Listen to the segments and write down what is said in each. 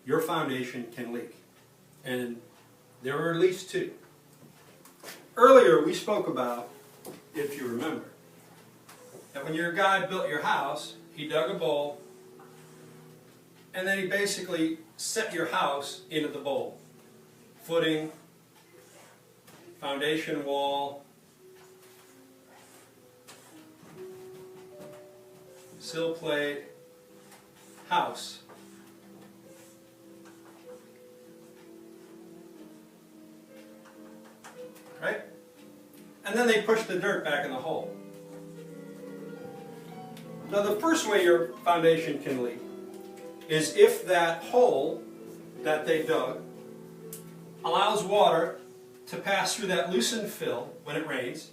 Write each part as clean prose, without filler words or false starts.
your foundation can leak. And there are at least two. Earlier we spoke about, if you remember, that when your guy built your house, he dug a bowl and then he basically set your house into the bowl. Footing, foundation wall, sill plate, house. Right? And then they push the dirt back in the hole. Now the first way your foundation can leak is if that hole that they dug allows water to pass through that loosened fill when it rains,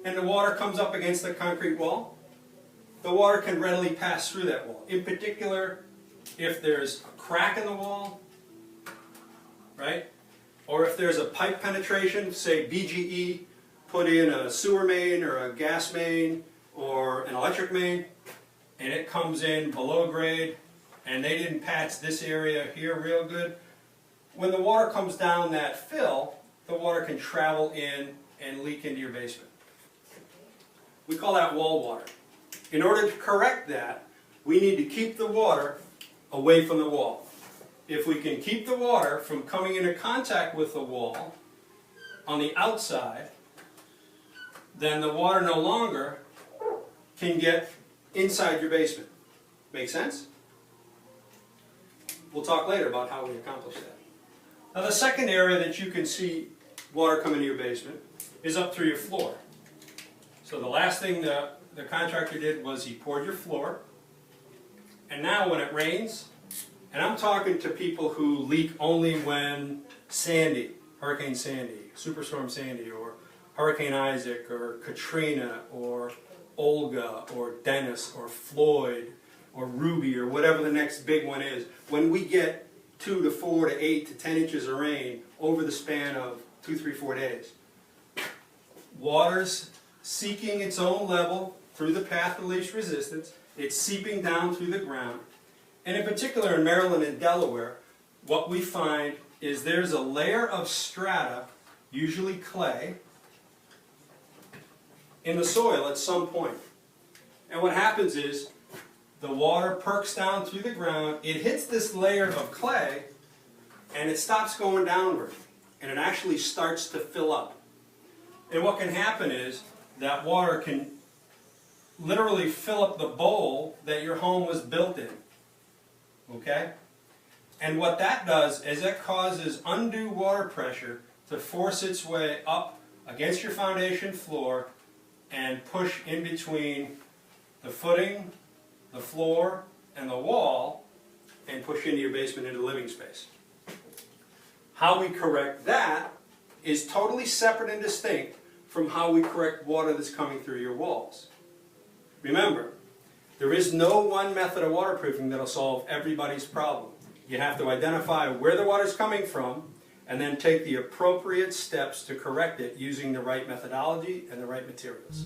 and the water comes up against the concrete wall, the water can readily pass through that wall. In particular, if there's a crack in the wall, right? Or if there's a pipe penetration, say BGE put in a sewer main or a gas main or an electric main, and it comes in below grade, and they didn't patch this area here real good. When the water comes down that fill, the water can travel in and leak into your basement. We call that wall water. In order to correct that, we need to keep the water away from the wall. If we can keep the water from coming into contact with the wall on the outside, then the water no longer can get inside your basement. Make sense? We'll talk later about how we accomplish that. Now the second area that you can see water come into your basement is up through your floor. So the last thing the contractor did was he poured your floor, and now when it rains, and I'm talking to people who leak only when Sandy, Hurricane Sandy, Superstorm Sandy, or Hurricane Isaac, or Katrina, or Olga, or Dennis, or Floyd, or Ruby, or whatever the next big one is. When we get 2 to 4 to 8 to 10 inches of rain over the span of 2, 3, 4 days, water's seeking its own level through the path of least resistance. It's seeping down through the ground. And in particular in Maryland and Delaware, what we find is there's a layer of strata, usually clay, in the soil at some point. And what happens is the water perks down through the ground, it hits this layer of clay, and it stops going downward. And it actually starts to fill up. And what can happen is that water can literally fill up the bowl that your home was built in. Okay? And what that does is it causes undue water pressure to force its way up against your foundation floor and push in between the footing, the floor, and the wall, and push into your basement into living space. How we correct that is totally separate and distinct from how we correct water that's coming through your walls. Remember, there is no one method of waterproofing that will solve everybody's problem. You have to identify where the water is coming from and then take the appropriate steps to correct it using the right methodology and the right materials.